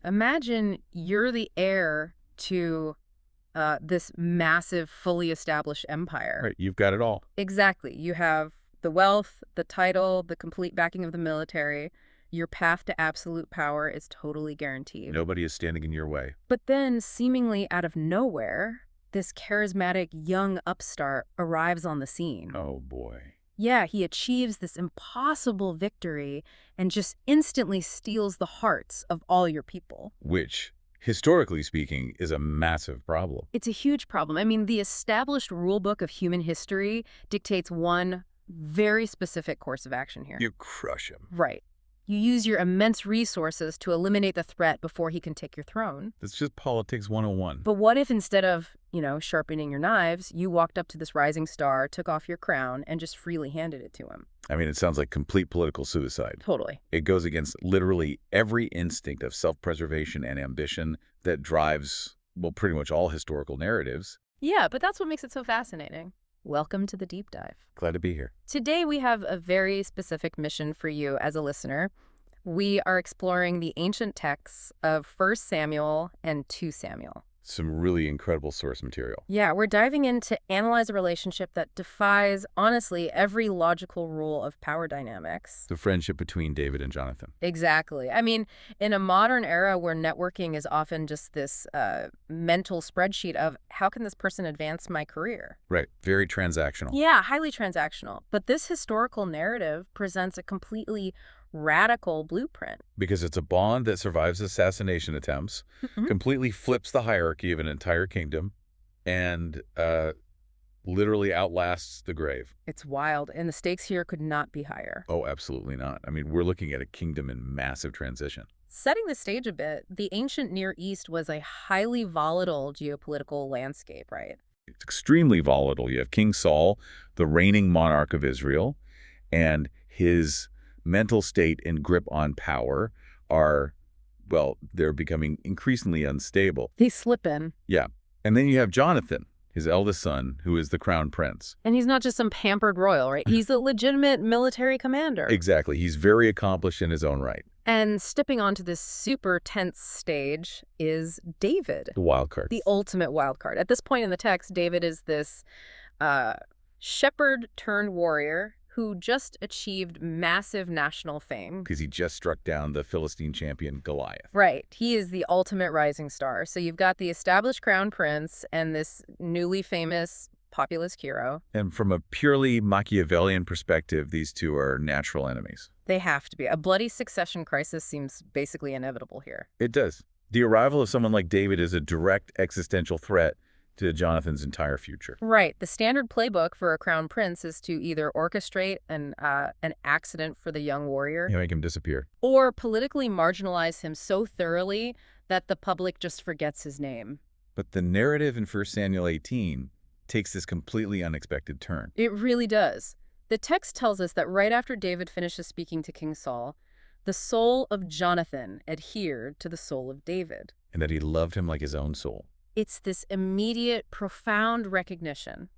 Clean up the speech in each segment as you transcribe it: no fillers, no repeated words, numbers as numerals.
Imagine you're the heir to this massive, fully established empire. Right, you've got it all. Exactly. You have the wealth, the title, the complete backing of the military. Your path to absolute power is totally guaranteed. Nobody is standing in your way. But then, seemingly out of nowhere, this charismatic young upstart arrives on the scene. Oh, boy. Yeah, he achieves this impossible victory and just instantly steals the hearts of all your people. Which, historically speaking, is a massive problem. It's a huge problem. I mean, the established rulebook of human history dictates one very specific course of action here. You crush him. Right. You use your immense resources to eliminate the threat before he can take your throne. That's just politics 101. But what if instead of, sharpening your knives, you walked up to this rising star, took off your crown, and just freely handed it to him? I mean, it sounds like complete political suicide. Totally. It goes against literally every instinct of self-preservation and ambition that drives, well, pretty much all historical narratives. Yeah, but that's what makes it so fascinating. Welcome to the deep dive. Glad to be here. Today, we have a very specific mission for you as a listener. We are exploring the ancient texts of 1 Samuel and 2 Samuel. Some really incredible source material. Yeah, we're diving in to analyze a relationship that defies, honestly, every logical rule of power dynamics. The friendship between David and Jonathan. Exactly. I mean, in a modern era where networking is often just this mental spreadsheet of how can this person advance my career? Right. Very transactional. Yeah, highly transactional. But this historical narrative presents a completely radical blueprint. Because it's a bond that survives assassination attempts, completely flips the hierarchy of an entire kingdom, and literally outlasts the grave. It's wild, and the stakes here could not be higher. Oh, absolutely not. I mean, we're looking at a kingdom in massive transition. Setting the stage a bit, the ancient Near East was a highly volatile geopolitical landscape, right? It's extremely volatile. You have King Saul, the reigning monarch of Israel, and his mental state and grip on power are, well, they're becoming increasingly unstable. They slip in. Yeah. And then you have Jonathan, his eldest son, who is the crown prince. And he's not just some pampered royal, right? He's a legitimate military commander. Exactly. He's very accomplished in his own right. And stepping onto this super tense stage is David. The wild card. The ultimate wild card. At this point in the text, David is this shepherd-turned-warrior who just achieved massive national fame. Because he just struck down the Philistine champion Goliath. Right. He is the ultimate rising star. So you've got the established crown prince and this newly famous populist hero. And from a purely Machiavellian perspective, these two are natural enemies. They have to be. A bloody succession crisis seems basically inevitable here. It does. The arrival of someone like David is a direct existential threat to Jonathan's entire future. Right. The standard playbook for a crown prince is to either orchestrate an accident for the young warrior, You make him disappear. or politically marginalize him so thoroughly that the public just forgets his name. But the narrative in 1 Samuel 18 takes this completely unexpected turn. It really does. The text tells us that right after David finishes speaking to King Saul, the soul of Jonathan adhered to the soul of David. And that he loved him like his own soul. It's this immediate, profound recognition.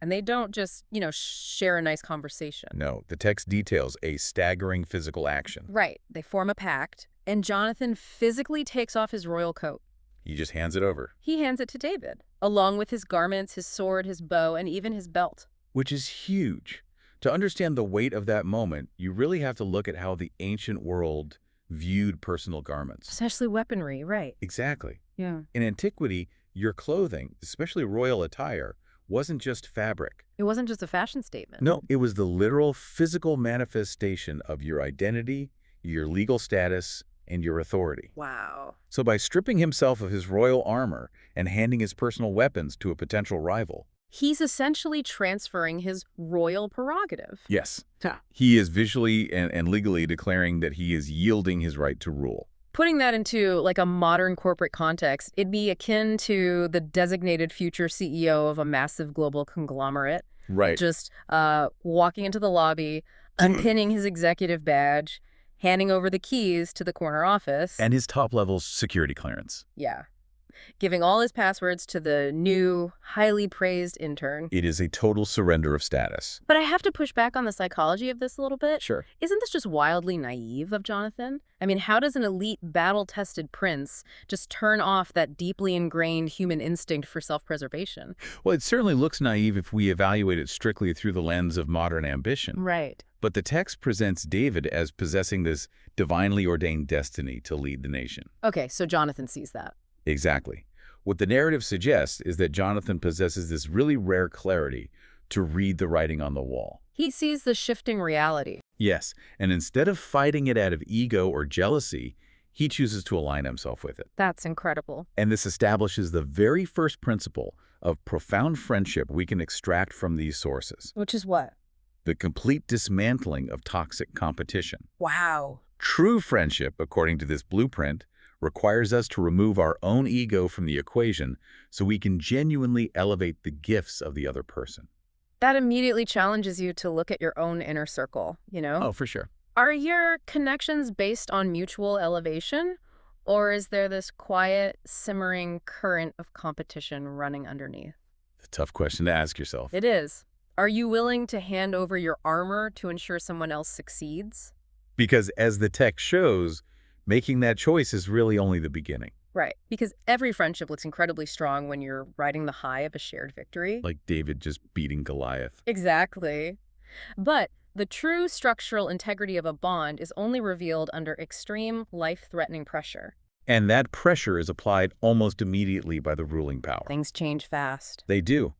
And they don't just, share a nice conversation. No, the text details a staggering physical action. Right. They form a pact, and Jonathan physically takes off his royal coat. He just hands it over. He hands it to David, along with his garments, his sword, his bow, and even his belt. Which is huge. To understand the weight of that moment, you really have to look at how the ancient world viewed personal garments. Especially weaponry, right. Exactly. Yeah. In antiquity, your clothing, especially royal attire, wasn't just fabric. It wasn't just a fashion statement. No, it was the literal physical manifestation of your identity, your legal status, and your authority. Wow. So by stripping himself of his royal armor and handing his personal weapons to a potential rival, He's essentially transferring his royal prerogative. yes, Huh. he is visually and legally declaring that he is yielding his right to rule. Putting that into like a modern corporate context, it'd be akin to the designated future CEO of a massive global conglomerate, Right. just walking into the lobby, unpinning his executive badge, handing over the keys to the corner office. And his top-level security clearance. Yeah. giving all his passwords to the new, highly praised intern. It is a total surrender of status. But I have to push back on the psychology of this a little bit. Sure. Isn't this just wildly naive of Jonathan? I mean, how does an elite, battle-tested prince just turn off that deeply ingrained human instinct for self-preservation? Well, it certainly looks naive if we evaluate it strictly through the lens of modern ambition. Right. But the text presents David as possessing this divinely ordained destiny to lead the nation. Okay, so Jonathan sees that. Exactly. What the narrative suggests is that Jonathan possesses this really rare clarity to read the writing on the wall. He sees the shifting reality. Yes, and instead of fighting it out of ego or jealousy, he chooses to align himself with it. That's incredible. And this establishes the very first principle of profound friendship we can extract from these sources. Which is what? The complete dismantling of toxic competition. Wow. True friendship, according to this blueprint, requires us to remove our own ego from the equation so we can genuinely elevate the gifts of the other person. That immediately challenges you to look at your own inner circle, you know? Oh, for sure. Are your connections based on mutual elevation? Or is there this quiet, simmering current of competition running underneath? A tough question to ask yourself. It is. Are you willing to hand over your armor to ensure someone else succeeds? Because as the text shows, making that choice is really only the beginning. Right. Because every friendship looks incredibly strong when you're riding the high of a shared victory. Like David just beating Goliath. Exactly. But the true structural integrity of a bond is only revealed under extreme, life-threatening pressure. And that pressure is applied almost immediately by the ruling power. Things change fast. They do.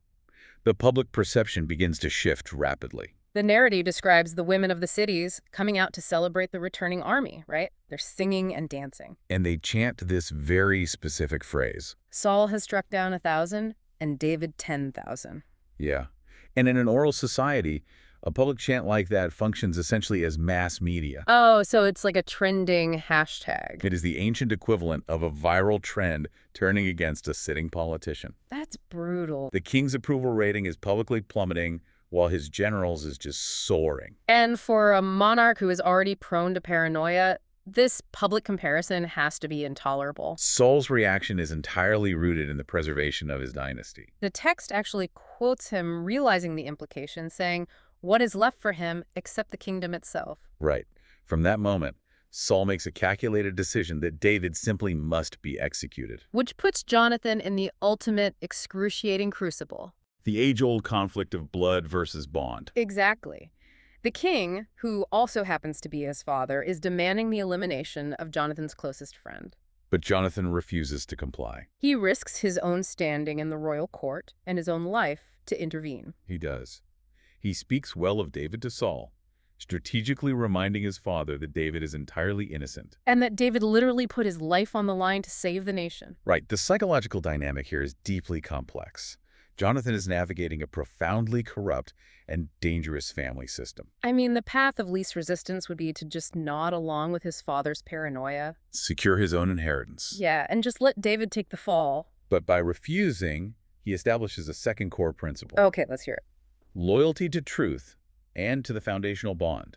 The public perception begins to shift rapidly. The narrative describes the women of the cities coming out to celebrate the returning army, right? They're singing and dancing. And they chant this very specific phrase. Saul has struck down 1,000 and David 10,000. Yeah. And in an oral society, a public chant like that functions essentially as mass media. Oh, so it's like a trending hashtag. It is the ancient equivalent of a viral trend turning against a sitting politician. That's brutal. The king's approval rating is publicly plummeting, while his generals is just soaring. And for a monarch who is already prone to paranoia, this public comparison has to be intolerable. Saul's reaction is entirely rooted in the preservation of his dynasty. The text actually quotes him realizing the implication, saying, "What is left for him except the kingdom itself?" Right. From that moment, Saul makes a calculated decision that David simply must be executed. Which puts Jonathan in the ultimate excruciating crucible. The age-old conflict of blood versus bond. Exactly. The king, who also happens to be his father, is demanding the elimination of Jonathan's closest friend. But Jonathan refuses to comply. He risks his own standing in the royal court and his own life to intervene. He does. He speaks well of David to Saul, strategically reminding his father that David is entirely innocent. And that David literally put his life on the line to save the nation. Right. The psychological dynamic here is deeply complex. Jonathan is navigating a profoundly corrupt and dangerous family system. I mean, the path of least resistance would be to just nod along with his father's paranoia. Secure his own inheritance. Yeah, and just let David take the fall. But by refusing, he establishes a second core principle. Okay, let's hear it. Loyalty to truth and to the foundational bond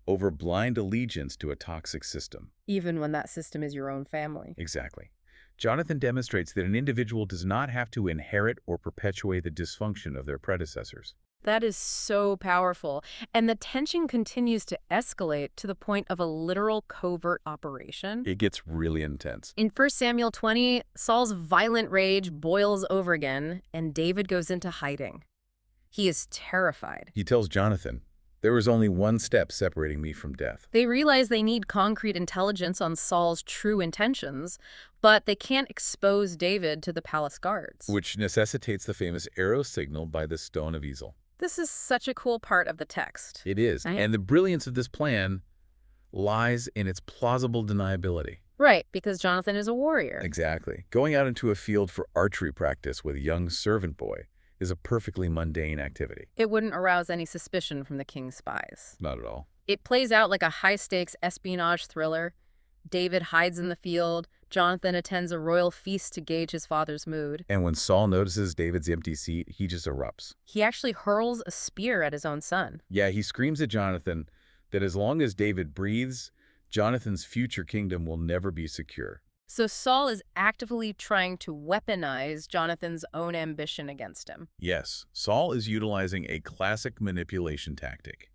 over blind allegiance to a toxic system. Even when that system is your own family. Exactly. Jonathan demonstrates that an individual does not have to inherit or perpetuate the dysfunction of their predecessors. That is so powerful. And the tension continues to escalate to the point of a literal covert operation. It gets really intense. In 1 Samuel 20, Saul's violent rage boils over again, and David goes into hiding. He is terrified. He tells Jonathan, "There is only one step separating me from death." They realize they need concrete intelligence on Saul's true intentions, but they can't expose David to the palace guards. Which necessitates the famous arrow signal by the stone of Ezel. This is such a cool part of the text. It is. Right? And the brilliance of this plan lies in its plausible deniability. Right, because Jonathan is a warrior. Exactly. Going out into a field for archery practice with a young servant boy is a perfectly mundane activity. It wouldn't arouse any suspicion from the king's spies. Not at all. It plays out like a high-stakes espionage thriller. David hides in the field. Jonathan attends a royal feast to gauge his father's mood. And when Saul notices David's empty seat, he just erupts. He actually hurls a spear at his own son. Yeah, he screams at Jonathan that as long as David breathes, Jonathan's future kingdom will never be secure. So Saul is actively trying to weaponize Jonathan's own ambition against him. Yes, Saul is utilizing a classic manipulation tactic.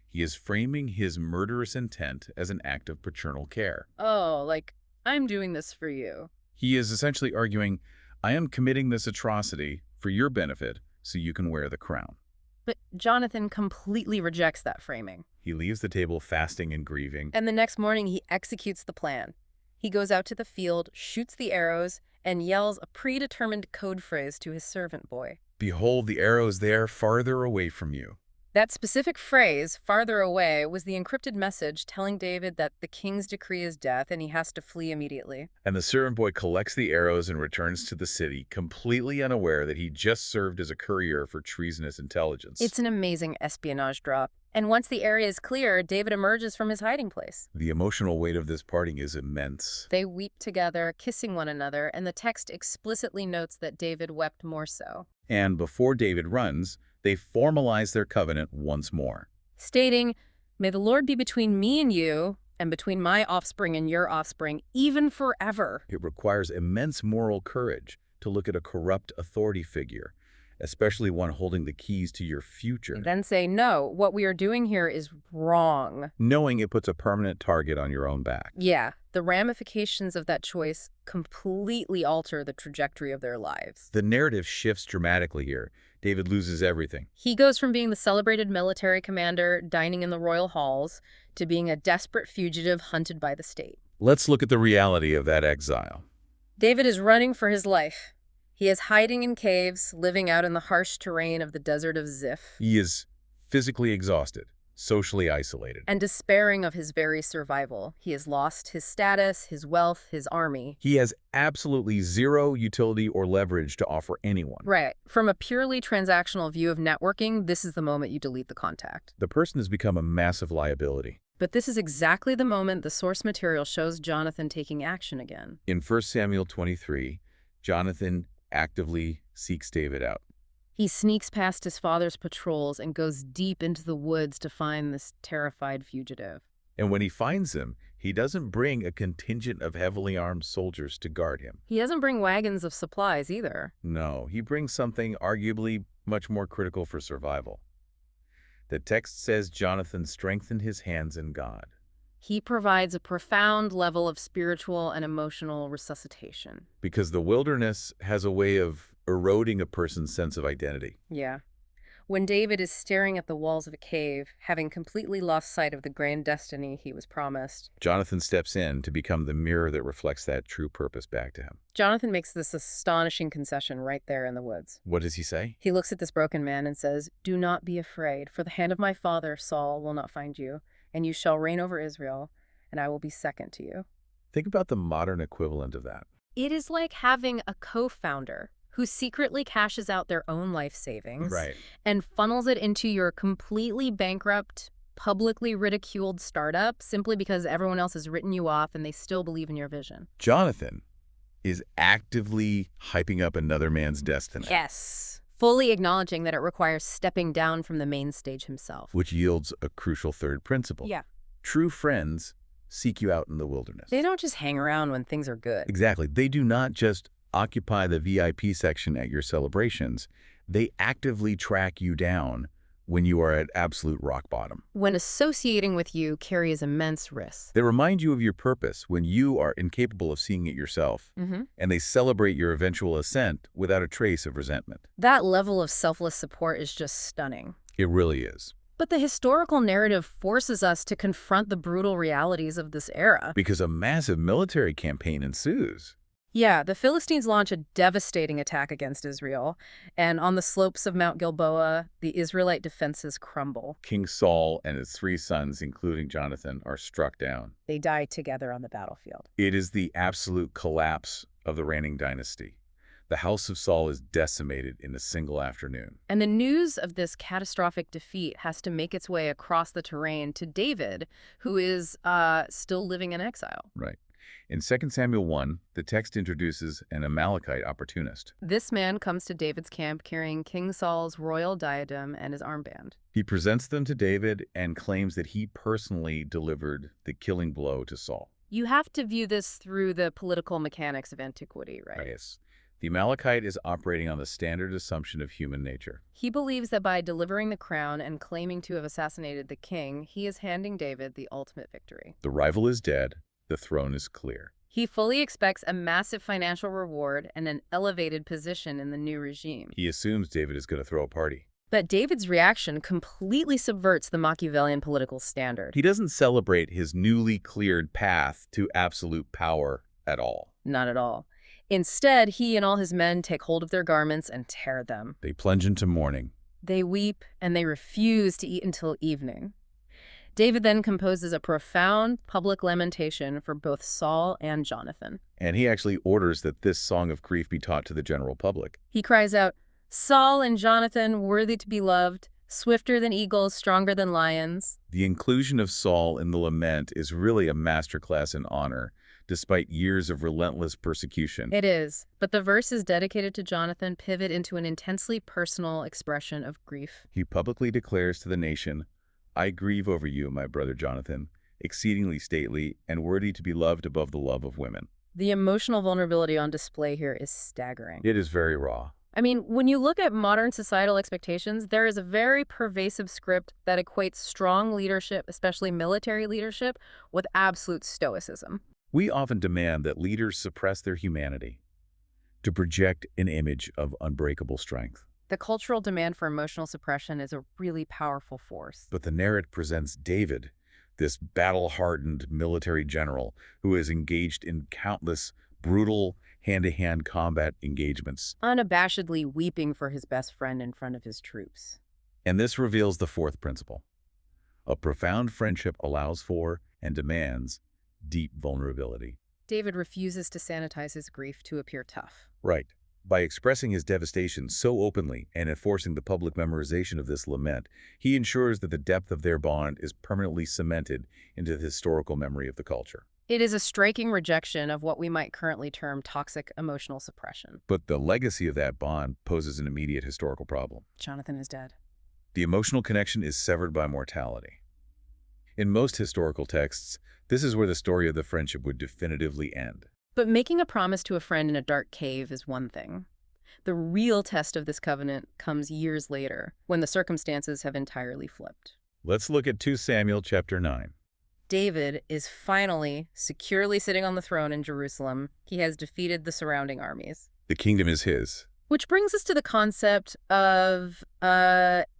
He is framing his murderous intent as an act of paternal care. Oh, like, I'm doing this for you. He is essentially arguing, I am committing this atrocity for your benefit so you can wear the crown. But Jonathan completely rejects that framing. He leaves the table fasting and grieving. And the next morning, he executes the plan. He goes out to the field, shoots the arrows, and yells a predetermined code phrase to his servant boy. Behold, the arrows there farther away from you. That specific phrase, farther away, was the encrypted message telling David that the king's decree is death and he has to flee immediately. And the servant boy collects the arrows and returns to the city, completely unaware that he just served as a courier for treasonous intelligence. It's an amazing espionage drop. And once the area is clear, David emerges from his hiding place. The emotional weight of this parting is immense. They weep together, kissing one another, and the text explicitly notes that David wept more so, And before David runs, they formalize their covenant once more. stating, "May the Lord be between me and you, and between my offspring and your offspring, even forever." It requires immense moral courage to look at a corrupt authority figure, especially one holding the keys to your future, Then say, "No, what we are doing here is wrong." knowing it puts a permanent target on your own back. Yeah, the ramifications of that choice completely alter the trajectory of their lives. The narrative shifts dramatically here. David loses everything. He goes from being the celebrated military commander dining in the royal halls to being a desperate fugitive hunted by the state. Let's look at the reality of that exile. David is running for his life. He is hiding in caves, living out in the harsh terrain of the desert of Ziph, He is physically exhausted, socially isolated. and despairing of his very survival. He has lost his status, his wealth, his army. He has absolutely zero utility or leverage to offer anyone. Right. From a purely transactional view of networking, this is the moment you delete the contact. The person has become a massive liability. But this is exactly the moment the source material shows Jonathan taking action again. In 1 Samuel 23, Jonathan actively seeks David out. He sneaks past his father's patrols and goes deep into the woods to find this terrified fugitive. And when he finds him, he doesn't bring a contingent of heavily armed soldiers to guard him. He doesn't bring wagons of supplies either. No, he brings something arguably much more critical for survival. The text says Jonathan strengthened his hands in God. He provides a profound level of spiritual and emotional resuscitation. Because the wilderness has a way of eroding a person's sense of identity. Yeah. When David is staring at the walls of a cave, having completely lost sight of the grand destiny he was promised, Jonathan steps in to become the mirror that reflects that true purpose back to him. Jonathan makes this astonishing concession right there in the woods. What does he say? He looks at this broken man and says, "Do not be afraid, for the hand of my father, Saul, will not find you, and you shall reign over Israel, and I will be second to you." Think about the modern equivalent of that. It is like having a co-founder who secretly cashes out their own life savings and funnels it into your completely bankrupt, publicly ridiculed startup simply because everyone else has written you off and they still believe in your vision. Jonathan is actively hyping up another man's destiny. Yes. Fully acknowledging that it requires stepping down from the main stage himself. Which yields a crucial third principle. Yeah. True friends seek you out in the wilderness. They don't just hang around when things are good. Exactly. They do not just occupy the VIP section at your celebrations. They actively track you down when you are at absolute rock bottom. When associating with you carries immense risk. They remind you of your purpose when you are incapable of seeing it yourself. And they celebrate your eventual ascent without a trace of resentment. That level of selfless support is just stunning. It really is. But the historical narrative forces us to confront the brutal realities of this era. Because a massive military campaign ensues. Yeah, the Philistines launch a devastating attack against Israel, and on the slopes of Mount Gilboa, the Israelite defenses crumble. King Saul and his 3 sons, including Jonathan, are struck down. They die together on the battlefield. It is the absolute collapse of the reigning dynasty. The house of Saul is decimated in a single afternoon. And the news of this catastrophic defeat has to make its way across the terrain to David, who is still living in exile. Right. In 2 Samuel 1, the text introduces an Amalekite opportunist. This man comes to David's camp carrying King Saul's royal diadem and his armband. He presents them to David and claims that he personally delivered the killing blow to Saul. You have to view this through the political mechanics of antiquity, right? Yes. The Amalekite is operating on the standard assumption of human nature. He believes that by delivering the crown and claiming to have assassinated the king, he is handing David the ultimate victory. The rival is dead. The throne is clear. He fully expects a massive financial reward and an elevated position in the new regime. He assumes David is going to throw a party. But David's reaction completely subverts the Machiavellian political standard. He doesn't celebrate his newly cleared path to absolute power at all. Not at all. Instead, he and all his men take hold of their garments and tear them. They plunge into mourning. They weep and they refuse to eat until evening. David then composes a profound public lamentation for both Saul and Jonathan. And he actually orders that this song of grief be taught to the general public. He cries out, "Saul and Jonathan, worthy to be loved, swifter than eagles, stronger than lions." The inclusion of Saul in the lament is really a masterclass in honor, despite years of relentless persecution. It is, but the verses dedicated to Jonathan pivot into an intensely personal expression of grief. He publicly declares to the nation, "I grieve over you, my brother Jonathan, exceedingly stately and worthy to be loved above the love of women." The emotional vulnerability on display here is staggering. It is very raw. I mean, when you look at modern societal expectations, there is a very pervasive script that equates strong leadership, especially military leadership, with absolute stoicism. We often demand that leaders suppress their humanity to project an image of unbreakable strength. The cultural demand for emotional suppression is a really powerful force. But the narrative presents David, this battle-hardened military general who is engaged in countless brutal hand-to-hand combat engagements. Unabashedly weeping for his best friend in front of his troops. And this reveals the fourth principle. A profound friendship allows for and demands deep vulnerability. David refuses to sanitize his grief to appear tough. Right. By expressing his devastation so openly and enforcing the public memorization of this lament, he ensures that the depth of their bond is permanently cemented into the historical memory of the culture. It is a striking rejection of what we might currently term toxic emotional suppression. But the legacy of that bond poses an immediate historical problem. Jonathan is dead. The emotional connection is severed by mortality. In most historical texts, this is where the story of the friendship would definitively end. But making a promise to a friend in a dark cave is one thing. The real test of this covenant comes years later, when the circumstances have entirely flipped. Let's look at 2 Samuel chapter 9. David is finally securely sitting on the throne in Jerusalem. He has defeated the surrounding armies. The kingdom is his. Which brings us to the concept of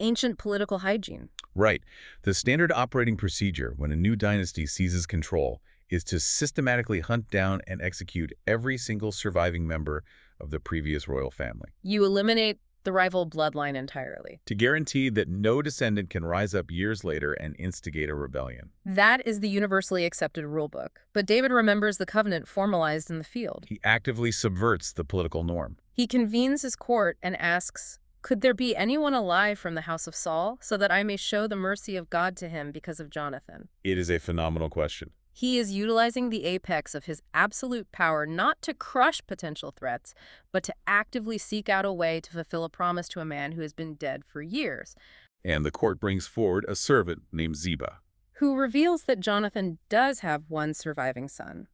ancient political hygiene. Right. The standard operating procedure when a new dynasty seizes control is to systematically hunt down and execute every single surviving member of the previous royal family. You eliminate the rival bloodline entirely. To guarantee that no descendant can rise up years later and instigate a rebellion. That is the universally accepted rulebook. But David remembers the covenant formalized in the field. He actively subverts the political norm. He convenes his court and asks, "Could there be anyone alive from the house of Saul, so that I may show the mercy of God to him because of Jonathan?" It is a phenomenal question. He is utilizing the apex of his absolute power not to crush potential threats, but to actively seek out a way to fulfill a promise to a man who has been dead for years. And the court brings forward a servant named Ziba, who reveals that Jonathan does have one surviving son.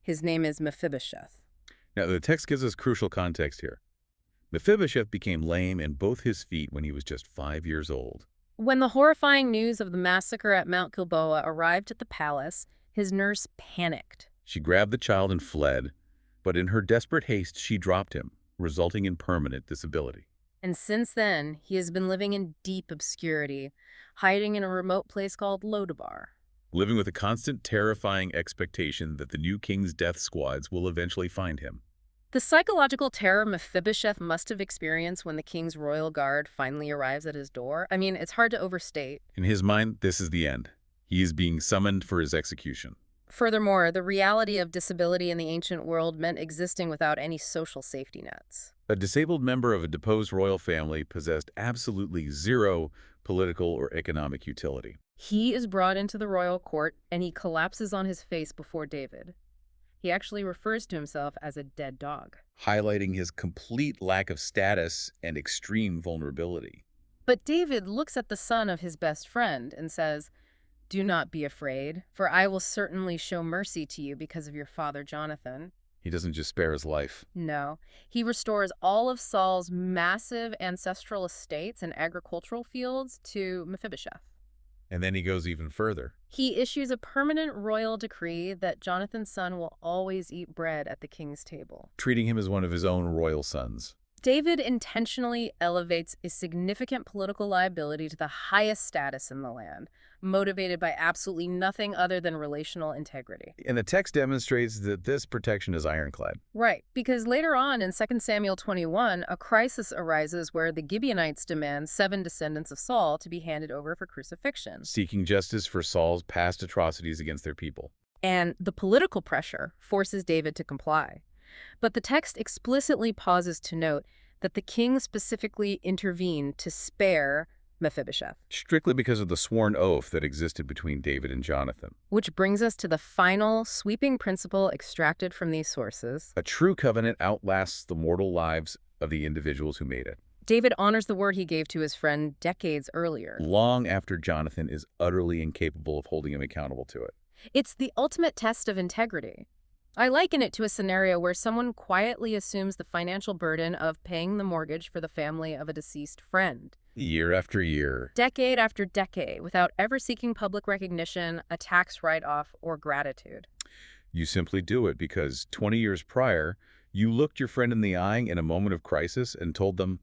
His name is Mephibosheth. Now, the text gives us crucial context here. Mephibosheth became lame in both his feet when he was just 5 years old. When the horrifying news of the massacre at Mount Gilboa arrived at the palace, his nurse panicked. She grabbed the child and fled, but in her desperate haste, she dropped him, resulting in permanent disability. And since then, he has been living in deep obscurity, hiding in a remote place called Lodabar. Living with a constant, terrifying expectation that the new king's death squads will eventually find him. The psychological terror Mephibosheth must have experienced when the king's royal guard finally arrives at his door, I mean, it's hard to overstate. In his mind, this is the end. He is being summoned for his execution. Furthermore, the reality of disability in the ancient world meant existing without any social safety nets. A disabled member of a deposed royal family possessed absolutely zero political or economic utility. He is brought into the royal court, and he collapses on his face before David. He actually refers to himself as a dead dog, highlighting his complete lack of status and extreme vulnerability. But David looks at the son of his best friend and says, "Do not be afraid, for I will certainly show mercy to you because of your father Jonathan." He doesn't just spare his life. No, he restores all of Saul's massive ancestral estates and agricultural fields to Mephibosheth. And then he goes even further. He issues a permanent royal decree that Jonathan's son will always eat bread at the king's table, treating him as one of his own royal sons. David intentionally elevates a significant political liability to the highest status in the land, motivated by absolutely nothing other than relational integrity. And the text demonstrates that this protection is ironclad. Right, because later on in 2 Samuel 21, a crisis arises where the Gibeonites demand 7 descendants of Saul to be handed over for crucifixion, seeking justice for Saul's past atrocities against their people. And the political pressure forces David to comply. But the text explicitly pauses to note that the king specifically intervened to spare Mephibosheth. Strictly because of the sworn oath that existed between David and Jonathan. Which brings us to the final, sweeping principle extracted from these sources. A true covenant outlasts the mortal lives of the individuals who made it. David honors the word he gave to his friend decades earlier, long after Jonathan is utterly incapable of holding him accountable to it. It's the ultimate test of integrity. I liken it to a scenario where someone quietly assumes the financial burden of paying the mortgage for the family of a deceased friend. Year after year. Decade after decade, without ever seeking public recognition, a tax write-off, or gratitude. You simply do it because 20 years prior, you looked your friend in the eye in a moment of crisis and told them,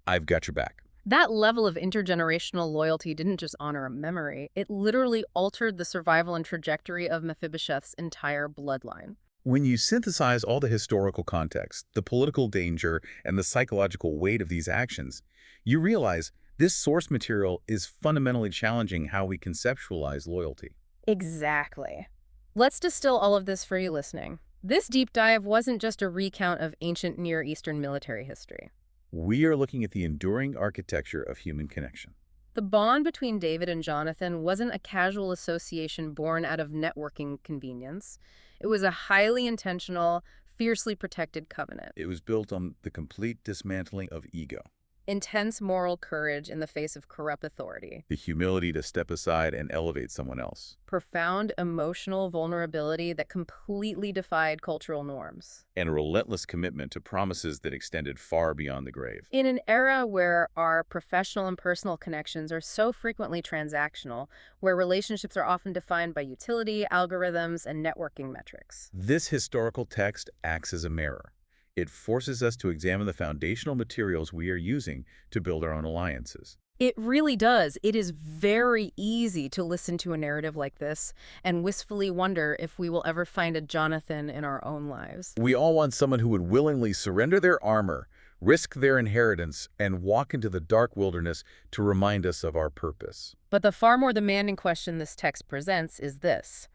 "I've got your back." That level of intergenerational loyalty didn't just honor a memory, it literally altered the survival and trajectory of Mephibosheth's entire bloodline. When you synthesize all the historical context, the political danger, and the psychological weight of these actions, you realize this source material is fundamentally challenging how we conceptualize loyalty. Exactly. Let's distill all of this for you listening. This deep dive wasn't just a recount of ancient Near Eastern military history. We are looking at the enduring architecture of human connection. The bond between David and Jonathan wasn't a casual association born out of networking convenience. It was a highly intentional, fiercely protected covenant. It was built on the complete dismantling of ego. Intense moral courage in the face of corrupt authority. The humility to step aside and elevate someone else. Profound emotional vulnerability that completely defied cultural norms. And a relentless commitment to promises that extended far beyond the grave. In an era where our professional and personal connections are so frequently transactional, where relationships are often defined by utility, algorithms, and networking metrics. This historical text acts as a mirror. It forces us to examine the foundational materials we are using to build our own alliances. It really does. It is very easy to listen to a narrative like this and wistfully wonder if we will ever find a Jonathan in our own lives. We all want someone who would willingly surrender their armor, risk their inheritance, and walk into the dark wilderness to remind us of our purpose. But the far more demanding question this text presents is this.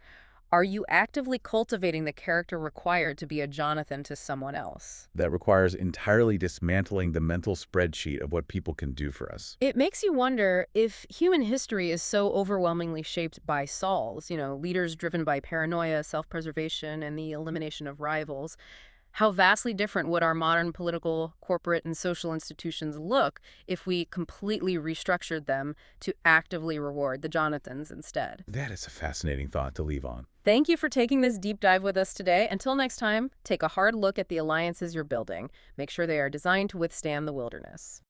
Are you actively cultivating the character required to be a Jonathan to someone else? That requires entirely dismantling the mental spreadsheet of what people can do for us. It makes you wonder if human history is so overwhelmingly shaped by Sauls, leaders driven by paranoia, self-preservation, and the elimination of rivals. How vastly different would our modern political, corporate, and social institutions look if we completely restructured them to actively reward the Jonathans instead? That is a fascinating thought to leave on. Thank you for taking this deep dive with us today. Until next time, take a hard look at the alliances you're building. Make sure they are designed to withstand the wilderness.